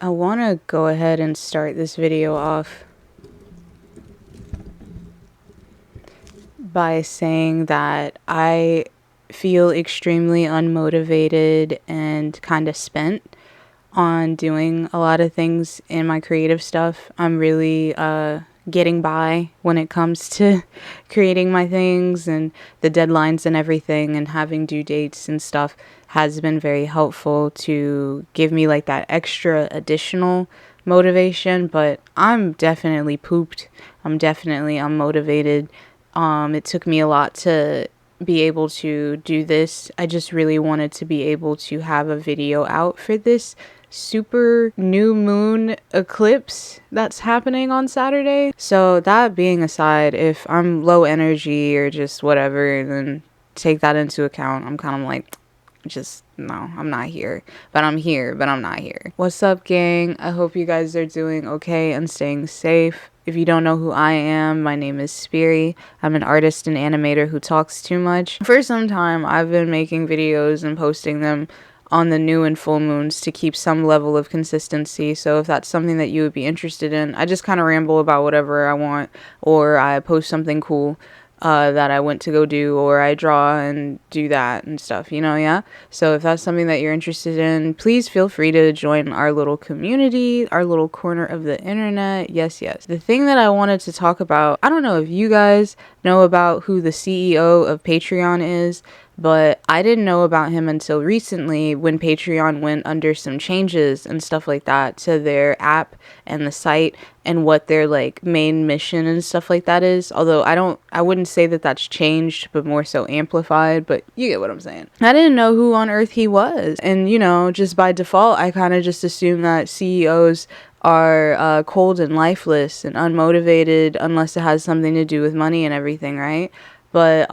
I want to go ahead and start this video off by saying that I feel extremely unmotivated and kind of spent on doing a lot of things in my creative stuff. I'm really getting by when it comes to creating my things, and the deadlines and everything and having due dates and stuff has been very helpful to give me like that extra additional motivation. But I'm definitely pooped. I'm definitely unmotivated. It took me a lot to be able to do this. I just really wanted to be able to have a video out for this super new moon eclipse that's happening on Saturday. So that being aside, if I'm low energy or just whatever, then take that into account. I'm kind of like, just no, I'm not here. But I'm here, but I'm not here. What's up, gang? I hope you guys are doing okay and staying safe. If you don't know who I am, my name is Spiri. I'm an artist and animator who talks too much. For some time, I've been making videos and posting them on the new and full moons to keep some level of consistency. So if that's something that you would be interested in, I just kind of ramble about whatever I want, or I post something cool that I went to go do, or I draw and do that and stuff, yeah? So if that's something that you're interested in, please feel free to join our little community, our little corner of the internet. Yes. The thing that I wanted to talk about, I don't know if you guys know about who the CEO of Patreon is, but I didn't know about him until recently when Patreon went under some changes and stuff like that to their app and the site and what their like main mission and stuff like that is. Although I wouldn't say that that's changed, but more so amplified, but you get what I'm saying. I didn't know who on earth he was. And just by default, I kind of just assume that CEOs are cold and lifeless and unmotivated unless it has something to do with money and everything, right? But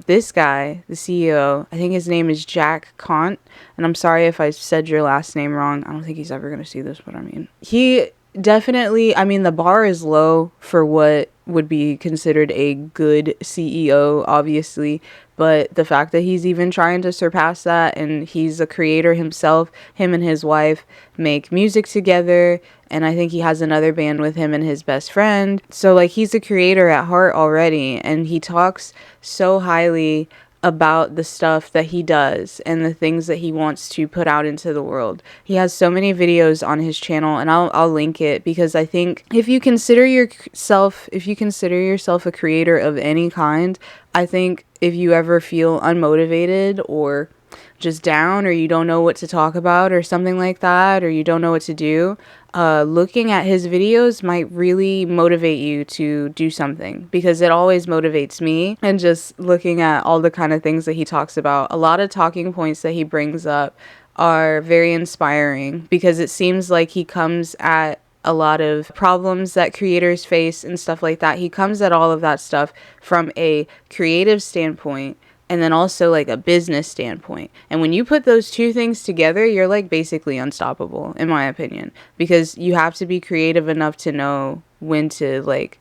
this guy, the CEO, I think his name is Jack Kant, and I'm sorry if I said your last name wrong. I don't think he's ever going to see this, but he definitely, the bar is low for what would be considered a good CEO, obviously, but the fact that he's even trying to surpass that, and he's a creator himself, him and his wife make music together, and I think he has another band with him and his best friend. So like, he's a creator at heart already, and he talks so highly about the stuff that he does and the things that he wants to put out into the world. He has so many videos on his channel, and I'll link it, because I think if you consider yourself a creator of any kind, I think if you ever feel unmotivated or just down, or you don't know what to talk about or something like that, or you don't know what to do, looking at his videos might really motivate you to do something, because it always motivates me. And just looking at all the kind of things that he talks about, a lot of talking points that he brings up are very inspiring, because it seems like he comes at a lot of problems that creators face and stuff like that. He comes at all of that stuff from a creative standpoint, and then also like a business standpoint. And when you put those two things together, you're like basically unstoppable, in my opinion, because you have to be creative enough to know when to like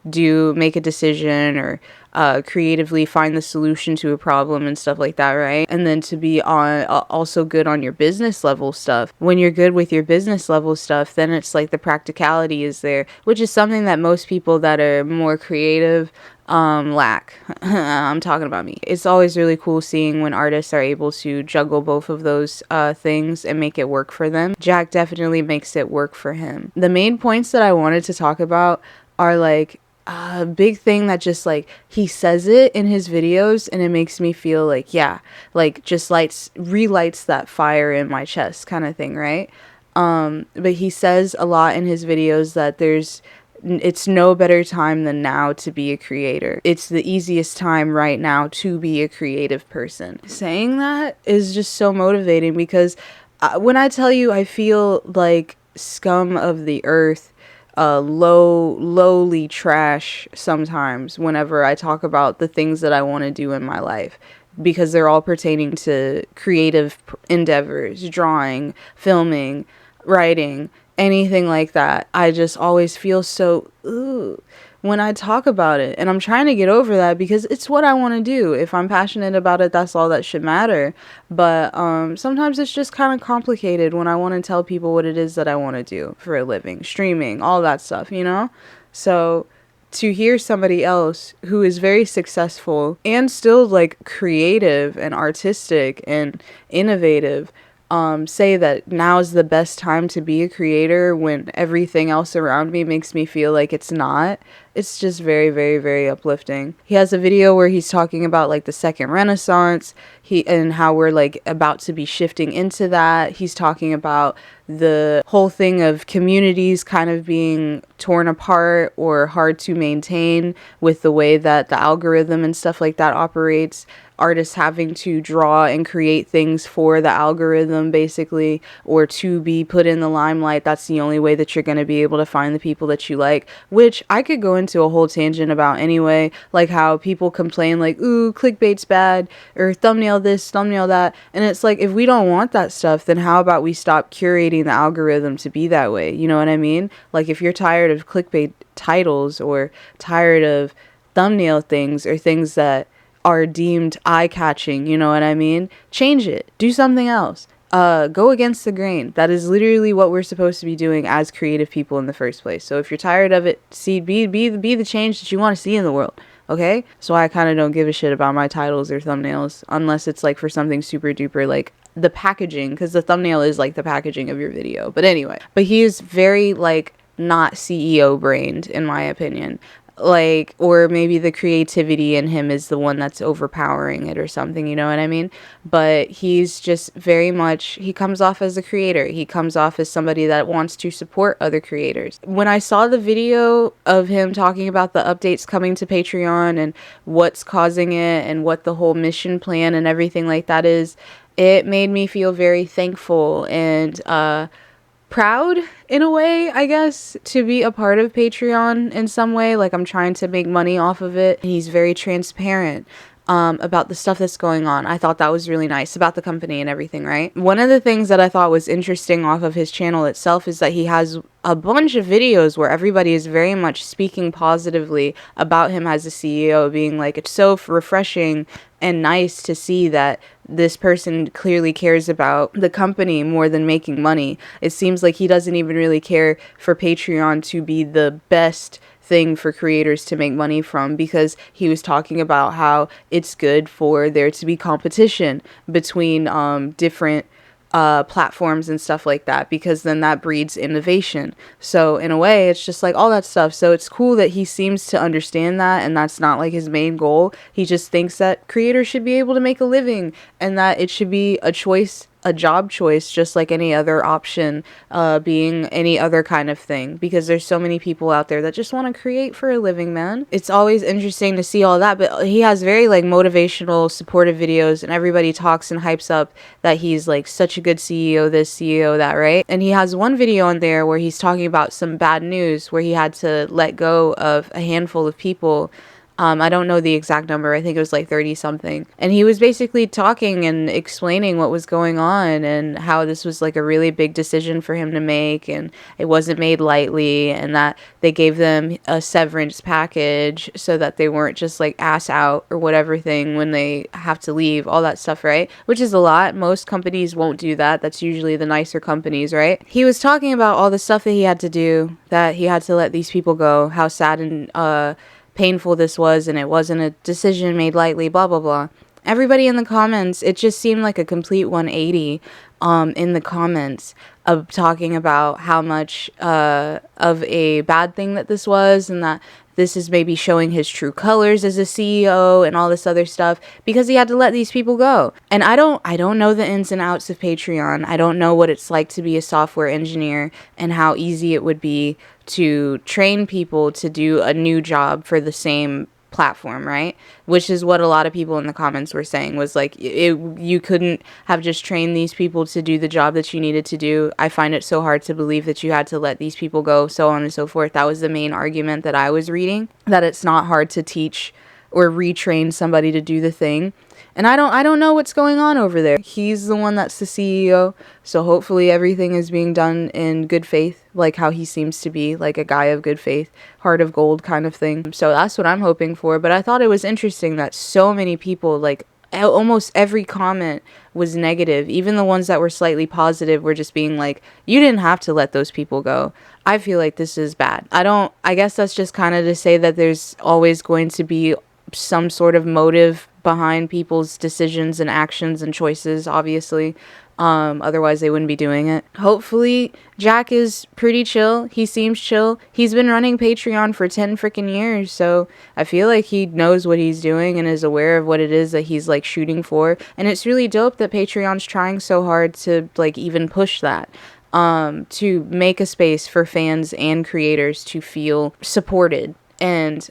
make a decision, or creatively find the solution to a problem and stuff like that, right? And then to be also good on your business level stuff. When you're good with your business level stuff, then it's like the practicality is there, which is something that most people that are more creative lack. I'm talking about me. It's always really cool seeing when artists are able to juggle both of those things and make it work for them. Jack definitely makes it work for him. The main points that I wanted to talk about are like a big thing that just like he says it in his videos, and it makes me feel like, yeah, like just relights that fire in my chest kind of thing, right? But he says a lot in his videos that it's no better time than now to be a creator. It's the easiest time right now to be a creative person. Saying that is just so motivating, because when I tell you I feel like scum of the earth, lowly trash sometimes whenever I talk about the things that I want to do in my life, because they're all pertaining to creative endeavors, drawing, filming, writing, anything like that. I just always feel so when I talk about it. And I'm trying to get over that because it's what I want to do. If I'm passionate about it, that's all that should matter. But sometimes it's just kind of complicated when I want to tell people what it is that I want to do for a living, streaming, all that stuff, you know? So to hear somebody else who is very successful and still like creative and artistic and innovative say that now is the best time to be a creator when everything else around me makes me feel like it's not. It's just very, very, very uplifting. He has a video where he's talking about like the second renaissance, and how we're like about to be shifting into that. He's talking about the whole thing of communities kind of being torn apart or hard to maintain with the way that the algorithm and stuff like that operates. Artists having to draw and create things for the algorithm basically, or to be put in the limelight. That's the only way that you're going to be able to find the people that you like, which I could go into a whole tangent about anyway, like how people complain like, ooh, clickbait's bad, or thumbnail this, thumbnail that. And it's like, if we don't want that stuff, then how about we stop curating the algorithm to be that way? You know what I mean? Like if you're tired of clickbait titles or tired of thumbnail things or things that are deemed eye-catching, you know what I mean? Change it. Do something else. Go against the grain. That is literally what we're supposed to be doing as creative people in the first place. So if you're tired of it, be the change that you want to see in the world. Okay? So I kind of don't give a shit about my titles or thumbnails unless it's like for something super duper like the packaging, because the thumbnail is like the packaging of your video. But anyway, but he is very like not CEO brained in my opinion. Like, or maybe the creativity in him is the one that's overpowering it or something, you know what I mean? But he's just very much, he comes off as a creator. He comes off as somebody that wants to support other creators. When I saw the video of him talking about the updates coming to Patreon and what's causing it and what the whole mission plan and everything like that is, it made me feel very thankful and proud in a way, I guess, to be a part of Patreon in some way. Like I'm trying to make money off of it. He's very transparent about the stuff that's going on. I thought that was really nice about the company and everything, right? One of the things that I thought was interesting off of his channel itself is that he has a bunch of videos where everybody is very much speaking positively about him as a CEO, being like, it's so refreshing and nice to see that this person clearly cares about the company more than making money. It seems like he doesn't even really care for Patreon to be the best thing for creators to make money from, because he was talking about how it's good for there to be competition between different platforms and stuff like that, because then that breeds innovation. So in a way, it's just like all that stuff. So it's cool that he seems to understand that, and that's not like his main goal. He just thinks that creators should be able to make a living and that it should be a choice, a job choice, just like any other option, being any other kind of thing, because there's so many people out there that just want to create for a living, man. It's always interesting to see all that, but he has very like motivational, supportive videos, and everybody talks and hypes up that he's like such a good CEO, this, CEO, that, right? And he has one video on there where he's talking about some bad news where he had to let go of a handful of people. I don't know the exact number. I think it was like 30 something. And he was basically talking and explaining what was going on and how this was like a really big decision for him to make, and it wasn't made lightly, and that they gave them a severance package so that they weren't just like ass out or whatever thing when they have to leave, all that stuff, right? Which is a lot. Most companies won't do that. That's usually the nicer companies, right? He was talking about all the stuff that he had to do, that he had to let these people go, how sad and painful this was, and it wasn't a decision made lightly, blah blah blah. Everybody in the comments, it just seemed like a complete 180 in the comments of talking about how much of a bad thing that this was, and that this is maybe showing his true colors as a CEO and all this other stuff, because he had to let these people go. And I don't know the ins and outs of Patreon. I don't know what it's like to be a software engineer and how easy it would be to train people to do a new job for the same platform, right? Which is what a lot of people in the comments were saying, was like, you couldn't have just trained these people to do the job that you needed to do. I find it so hard to believe that you had to let these people go, so on and so forth. That was the main argument that I was reading, that it's not hard to teach or retrain somebody to do the thing. And I don't know what's going on over there. He's the one that's the CEO, so hopefully everything is being done in good faith, like how he seems to be, like a guy of good faith, heart of gold kind of thing. So that's what I'm hoping for. But I thought it was interesting that so many people, like almost every comment was negative. Even the ones that were slightly positive were just being like, you didn't have to let those people go. I feel like this is bad. I guess that's just kind of to say that there's always going to be some sort of motive behind people's decisions and actions and choices, obviously. Otherwise they wouldn't be doing it. Hopefully Jack is pretty chill. He seems chill. He's been running Patreon for 10 freaking years, so I feel like he knows what he's doing and is aware of what it is that he's like shooting for. And it's really dope that Patreon's trying so hard to like even push that, to make a space for fans and creators to feel supported and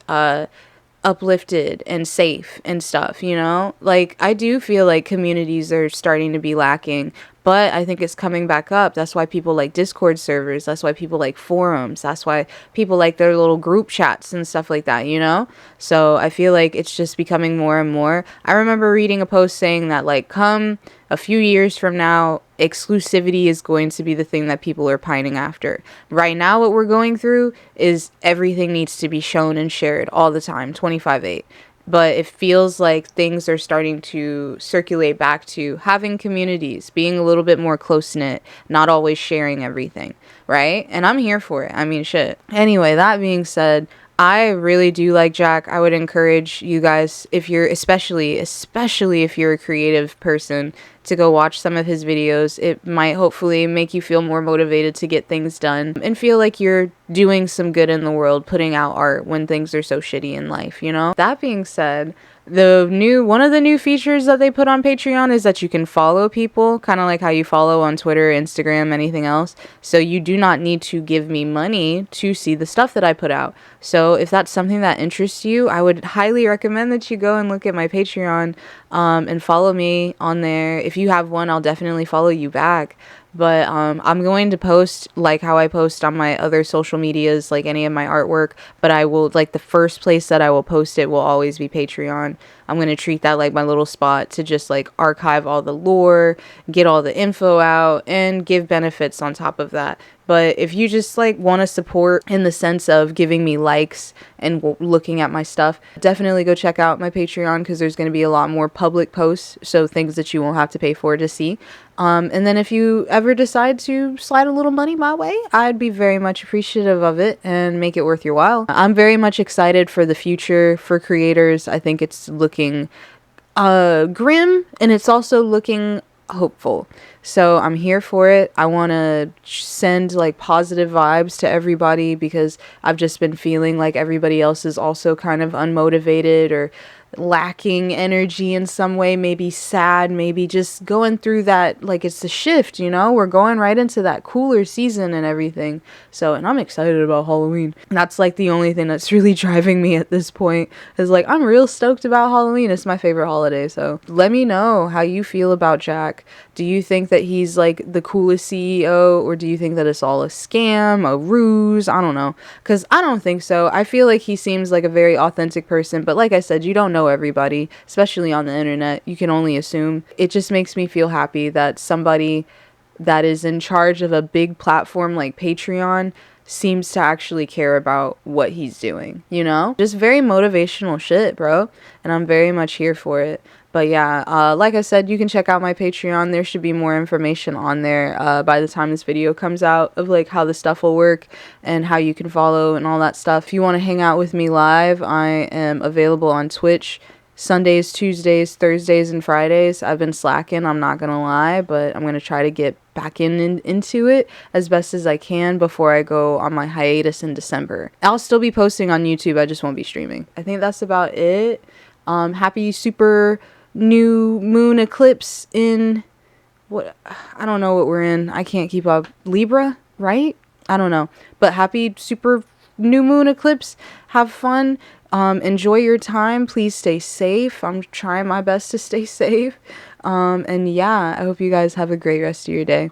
uplifted and safe and stuff, you know? Like, I do feel like communities are starting to be lacking, but I think it's coming back up. That's why people like Discord servers. That's why people like forums. That's why people like their little group chats and stuff like that, you know? So I feel like it's just becoming more and more. I remember reading a post saying that, like, come a few years from now, exclusivity is going to be the thing that people are pining after. Right now, what we're going through is everything needs to be shown and shared all the time, 25/8. But it feels like things are starting to circulate back to having communities, being a little bit more close-knit, not always sharing everything, right? And I'm here for it. I mean, shit. Anyway, that being said, I really do like Jack. I would encourage you guys, if you're especially if you're a creative person, to go watch some of his videos. It might hopefully make you feel more motivated to get things done and feel like you're doing some good in the world, putting out art when things are so shitty in life, you know? That being said, one of the new features that they put on Patreon is that you can follow people, kind of like how you follow on Twitter, Instagram, anything else. So you do not need to give me money to see the stuff that I put out. So if that's something that interests you, I would highly recommend that you go and look at my Patreon, and follow me on there. If you have one, I'll definitely follow you back. But I'm going to post like how I post on my other social medias, like any of my artwork, but I will, like, the first place that I will post it will always be Patreon. I'm going to treat that like my little spot to just like archive all the lore, get all the info out, and give benefits on top of that. But if you just like want to support in the sense of giving me likes and looking at my stuff, definitely go check out my Patreon, because there's going to be a lot more public posts, so things that you won't have to pay for to see. And then if you ever decide to slide a little money my way, I'd be very much appreciative of it and make it worth your while. I'm very much excited for the future for creators. I think it's looking grim, and it's also looking hopeful. So I'm here for it. I want to send like positive vibes to everybody, because I've just been feeling like everybody else is also kind of unmotivated or lacking energy in some way, maybe sad, maybe just going through that, like, it's a shift, you know, we're going right into that cooler season and everything. So, and I'm excited about Halloween. That's like the only thing that's really driving me at this point, is like, I'm real stoked about Halloween. It's my favorite holiday. So let me know how you feel about Jack. Do you think that he's like the coolest CEO, or do you think that it's all a scam, a ruse? I don't know, because I don't think so. I feel like he seems like a very authentic person, but like I said, you don't know everybody, especially on the internet. You can only assume. It just makes me feel happy that somebody that is in charge of a big platform like Patreon seems to actually care about what he's doing, you know? Just very motivational shit, bro. And I'm very much here for it. But yeah, like I said, you can check out my Patreon. There should be more information on there by the time this video comes out, of like how the stuff will work and how you can follow and all that stuff. If you want to hang out with me live, I am available on Twitch Sundays, Tuesdays, Thursdays, and Fridays. I've been slacking, I'm not gonna lie, but I'm gonna try to get back into it as best as I can before I go on my hiatus in December. I'll still be posting on YouTube, I just won't be streaming. I think that's about it. Happy super new moon eclipse in what, I don't know what we're in. I can't keep up. Libra, right? I don't know. But happy super new moon eclipse. Have fun. Enjoy your time. Please stay safe. I'm trying my best to stay safe. And yeah, I hope you guys have a great rest of your day.